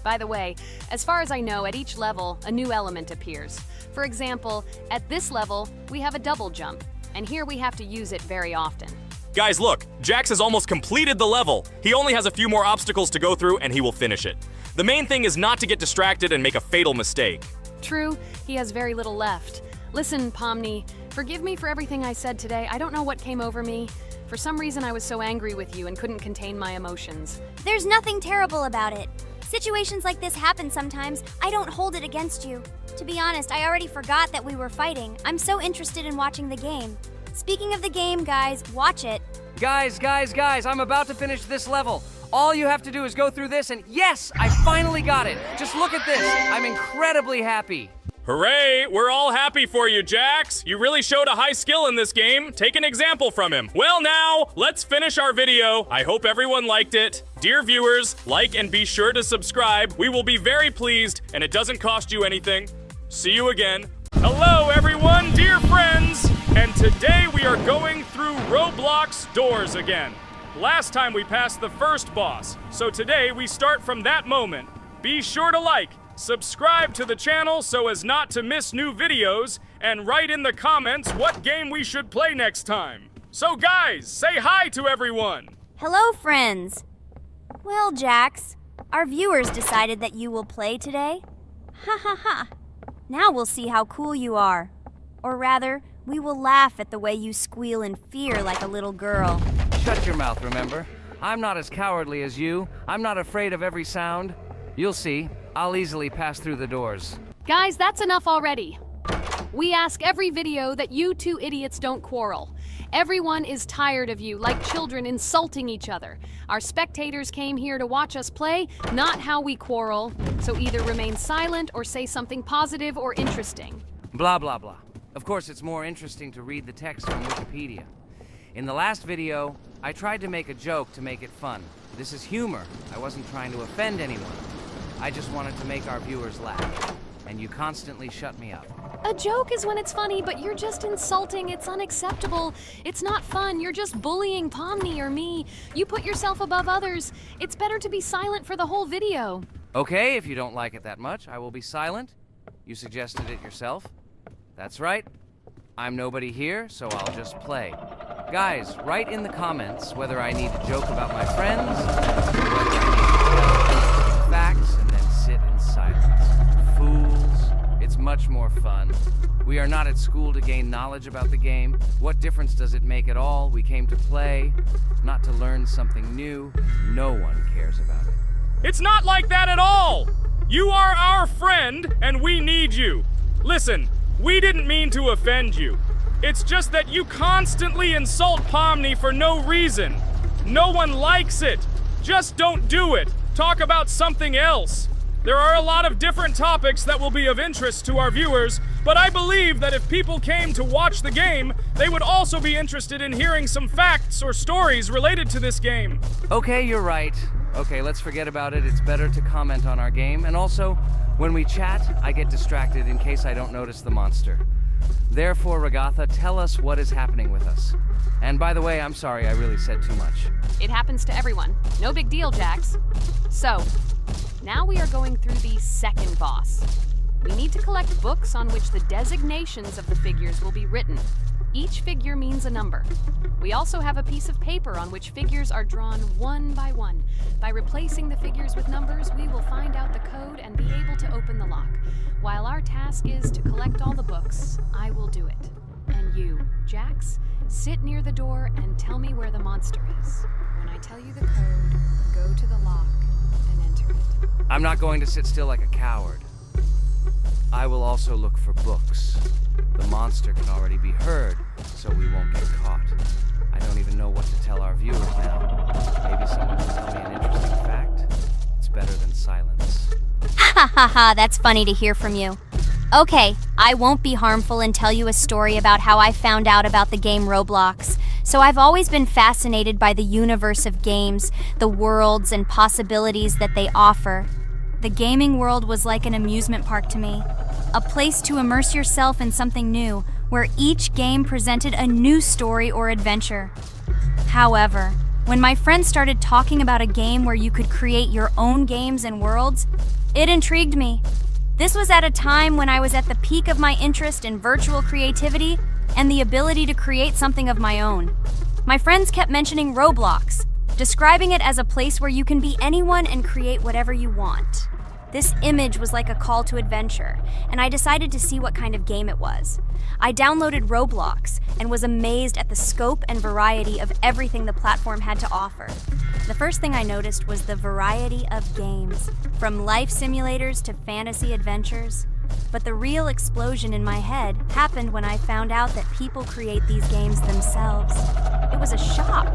By the way, as far as I know, at each level, a new element appears. For example, at this level, we have a double jump, and here we have to use it very often. Guys, look, Jax has almost completed the level. He only has a few more obstacles to go through and he will finish it. The main thing is not to get distracted and make a fatal mistake. True, he has very little left. Listen, Pomni, forgive me for everything I said today. I don't know what came over me. For some reason, I was so angry with you and couldn't contain my emotions. There's nothing terrible about it. Situations like this happen sometimes. I don't hold it against you. To be honest, I already forgot that we were fighting. I'm so interested in watching the game. Speaking of the game, guys, watch it. Guys, I'm about to finish this level. All you have to do is go through this and yes, I finally got it. Just look at this. I'm incredibly happy. Hooray! We're all happy for you, Jax. You really showed a high skill in this game. Take an example from him. Well now, let's finish our video. I hope everyone liked it. Dear viewers, like and be sure to subscribe. We will be very pleased, and it doesn't cost you anything. See you again. Hello everyone, dear friends! And today we are going through Roblox doors again. Last time we passed the first boss, so today we start from that moment. Be sure to like, subscribe to the channel so as not to miss new videos, and write in the comments what game we should play next time. So guys, say hi to everyone! Hello, friends. Well, Jax, our viewers decided that you will play today. Ha ha ha. Now we'll see how cool you are. Or rather, we will laugh at the way you squeal in fear like a little girl. Shut your mouth, remember? I'm not as cowardly as you. I'm not afraid of every sound. You'll see. I'll easily pass through the doors. Guys, that's enough already. We ask every video that you two idiots don't quarrel. Everyone is tired of you, like children insulting each other. Our spectators came here to watch us play, not how we quarrel. So either remain silent or say something positive or interesting. Blah, blah, blah. Of course, it's more interesting to read the text from Wikipedia. In the last video, I tried to make a joke to make it fun. This is humor. I wasn't trying to offend anyone. I just wanted to make our viewers laugh. And you constantly shut me up. A joke is when it's funny, but you're just insulting. It's unacceptable. It's not fun. You're just bullying Pomni or me. You put yourself above others. It's better to be silent for the whole video. Okay, if you don't like it that much, I will be silent. You suggested it yourself. That's right. I'm nobody here, so I'll just play. Guys, write in the comments whether I need to joke about my friends, or whether I need to tell facts and then sit in silence. Fools. It's much more fun. We are not at school to gain knowledge about the game. What difference does it make at all? We came to play, not to learn something new. No one cares about it. It's not like that at all! You are our friend, and we need you. Listen, we didn't mean to offend you. It's just that you constantly insult Pomni for no reason. No one likes it. Just don't do it. Talk about something else. There are a lot of different topics that will be of interest to our viewers, but I believe that if people came to watch the game, they would also be interested in hearing some facts or stories related to this game. Okay, you're right. Okay, let's forget about it. It's better to comment on our game. And also, when we chat, I get distracted in case I don't notice the monster. Therefore, Ragatha, tell us what is happening with us. And by the way, I'm sorry, I really said too much. It happens to everyone. No big deal, Jax. So, now we are going through the second boss. We need to collect books on which the designations of the figures will be written. Each figure means a number. We also have a piece of paper on which figures are drawn one by one. By replacing the figures with numbers, we will find out the code and be able to open the lock. While our task is to collect all the books, I will do it. And you, Jax, sit near the door and tell me where the monster is. When I tell you the code, go to the lock and enter it. I'm not going to sit still like a coward. I will also look for books. The monster can already be heard, so we won't get caught. I don't even know what to tell our viewers now. Maybe someone will tell me an interesting fact. It's better than silence. Ha ha ha, that's funny to hear from you. Okay, I won't be harmful and tell you a story about how I found out about the game Roblox. So I've always been fascinated by the universe of games, the worlds and possibilities that they offer. The gaming world was like an amusement park to me, a place to immerse yourself in something new, where each game presented a new story or adventure. However, when my friends started talking about a game where you could create your own games and worlds, it intrigued me. This was at a time when I was at the peak of my interest in virtual creativity and the ability to create something of my own. My friends kept mentioning Roblox, describing it as a place where you can be anyone and create whatever you want. This image was like a call to adventure, and I decided to see what kind of game it was. I downloaded Roblox and was amazed at the scope and variety of everything the platform had to offer. The first thing I noticed was the variety of games, from life simulators to fantasy adventures. But the real explosion in my head happened when I found out that people create these games themselves. It was a shock.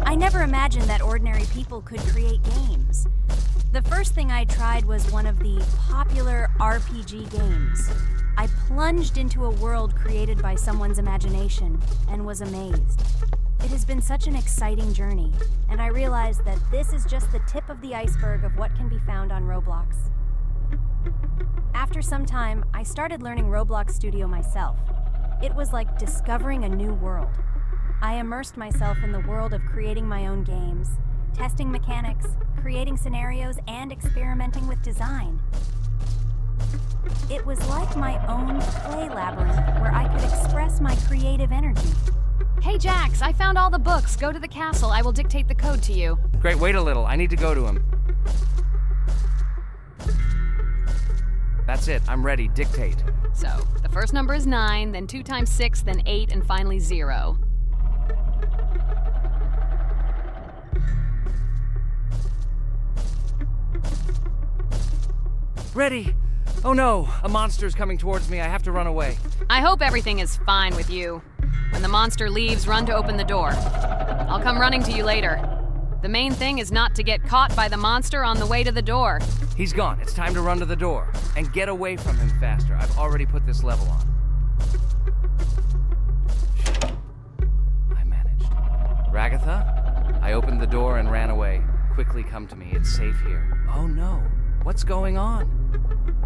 I never imagined that ordinary people could create games. The first thing I tried was one of the popular RPG games. I plunged into a world created by someone's imagination and was amazed. It has been such an exciting journey, and I realized that this is just the tip of the iceberg of what can be found on Roblox. After some time, I started learning Roblox Studio myself. It was like discovering a new world. I immersed myself in the world of creating my own games, testing mechanics, creating scenarios, and experimenting with design. It was like my own play labyrinth where I could express my creative energy. Hey Jax, I found all the books. Go to the castle. I will dictate the code to you. Great, wait a little. I need to go to him. That's it. I'm ready. Dictate. So, the first number is 9, then 2 times 6, then 8, and finally 0. Ready. Oh no, a monster's coming towards me. I have to run away. I hope everything is fine with you. When the monster leaves, run to open the door. I'll come running to you later. The main thing is not to get caught by the monster on the way to the door. He's gone. It's time to run to the door. And get away from him faster. I've already put this level on. I managed. Ragatha? I opened the door and ran away. Quickly come to me. It's safe here. Oh no. What's going on?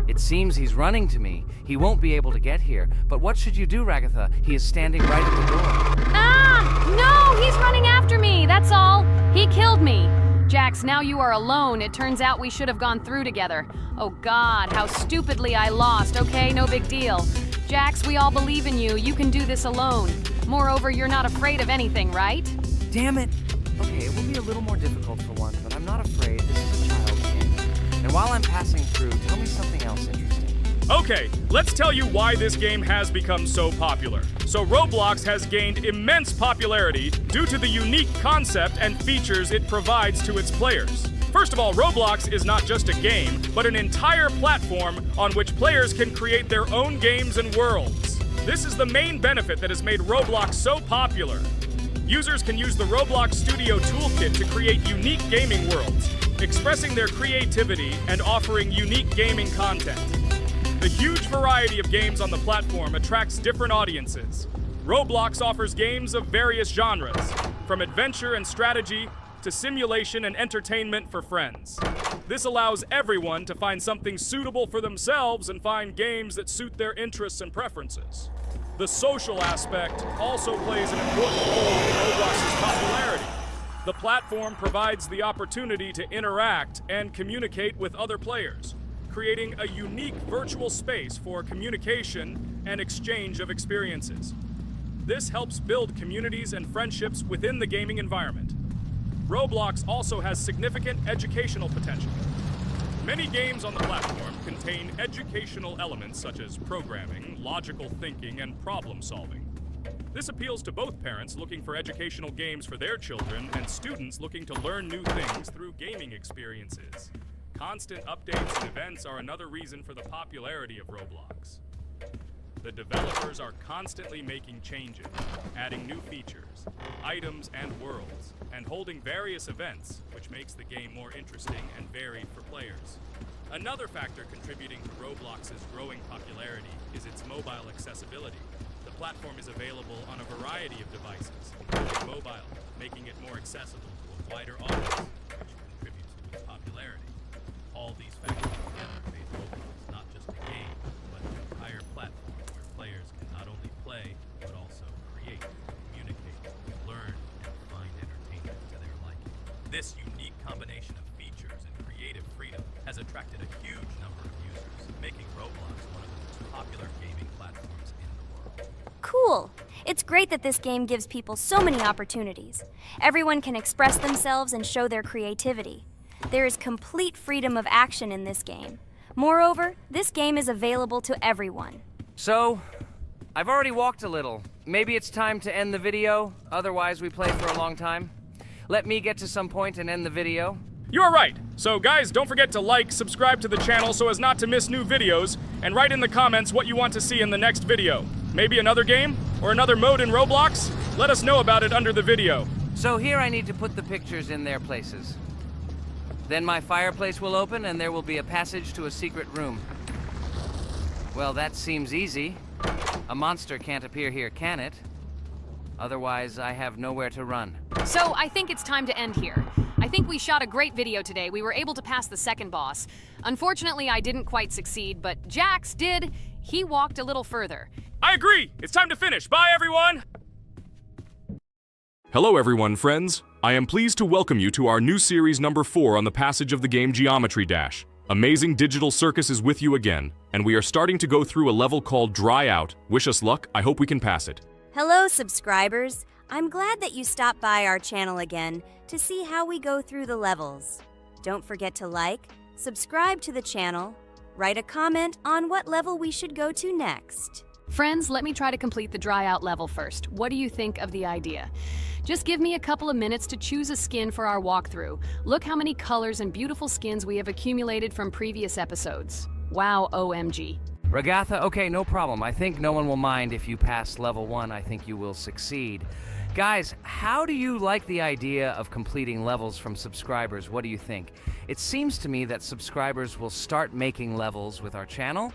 It seems he's running to me. He won't be able to get here. But what should you do, Ragatha? He is standing right at the door. Ah! No! He's running after me! That's all! He killed me! Jax, now you are alone. It turns out we should have gone through together. Oh God, how stupidly I lost. Okay, no big deal. Jax, we all believe in you. You can do this alone. Moreover, you're not afraid of anything, right? Damn it! Okay, it will be a little more difficult for once, but I'm not afraid. This is a child's game. And while I'm passing through, tell me something else interesting. Okay, let's tell you why this game has become so popular. So Roblox has gained immense popularity due to the unique concept and features it provides to its players. First of all, Roblox is not just a game, but an entire platform on which players can create their own games and worlds. This is the main benefit that has made Roblox so popular. Users can use the Roblox Studio Toolkit to create unique gaming worlds, expressing their creativity and offering unique gaming content. The huge variety of games on the platform attracts different audiences. Roblox offers games of various genres, from adventure and strategy to simulation and entertainment for friends. This allows everyone to find something suitable for themselves and find games that suit their interests and preferences. The social aspect also plays an important role in Roblox's popularity. The platform provides the opportunity to interact and communicate with other players, creating a unique virtual space for communication and exchange of experiences. This helps build communities and friendships within the gaming environment. Roblox also has significant educational potential. Many games on the platform contain educational elements such as programming, logical thinking, and problem solving. This appeals to both parents looking for educational games for their children and students looking to learn new things through gaming experiences. Constant updates and events are another reason for the popularity of Roblox. The developers are constantly making changes, adding new features, items, and worlds, and holding various events, which makes the game more interesting and varied for players. Another factor contributing to Roblox's growing popularity is its mobile accessibility. The platform is available on a variety of devices, including mobile, making it more accessible to a wider audience, which contributes to its popularity. All these factors together made Roblox not just a game, but an entire platform where players can not only play, but also create, communicate, learn, and find entertainment to their liking. This unique combination of features and creative freedom has attracted a huge number of users, making Roblox one of the most popular gaming platforms in the world. Cool! It's great that this game gives people so many opportunities. Everyone can express themselves and show their creativity. There is complete freedom of action in this game. Moreover, this game is available to everyone. So, I've already walked a little. Maybe it's time to end the video, otherwise we play for a long time. Let me get to some point and end the video. You're right. So guys, don't forget to like, subscribe to the channel so as not to miss new videos, and write in the comments what you want to see in the next video. Maybe another game? Or another mode in Roblox? Let us know about it under the video. So here I need to put the pictures in their places. Then my fireplace will open and there will be a passage to a secret room. Well, that seems easy. A monster can't appear here, can it? Otherwise, I have nowhere to run. So I think it's time to end here. I think we shot a great video today. We were able to pass the second boss. Unfortunately, I didn't quite succeed, but Jax did. He walked a little further. I agree! It's time to finish. Bye, everyone! Hello everyone, friends. I am pleased to welcome you to our new series number 4 on the passage of the game Geometry Dash. Amazing Digital Circus is with you again, and we are starting to go through a level called Dry Out. Wish us luck, I hope we can pass it. Hello, subscribers. I'm glad that you stopped by our channel again to see how we go through the levels. Don't forget to like, subscribe to the channel, write a comment on what level we should go to next. Friends, let me try to complete the dry out level first. What do you think of the idea? Just give me a couple of minutes to choose a skin for our walkthrough. Look how many colors and beautiful skins we have accumulated from previous episodes. Wow, OMG. Ragatha, okay, no problem. I think no one will mind if you pass level 1. I think you will succeed. Guys, how do you like the idea of completing levels from subscribers? What do you think? It seems to me that subscribers will start making levels with our channel,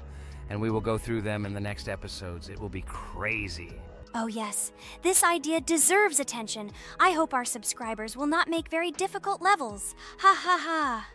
and we will go through them in the next episodes. It will be crazy. Oh yes, this idea deserves attention. I hope our subscribers will not make very difficult levels. Ha ha ha.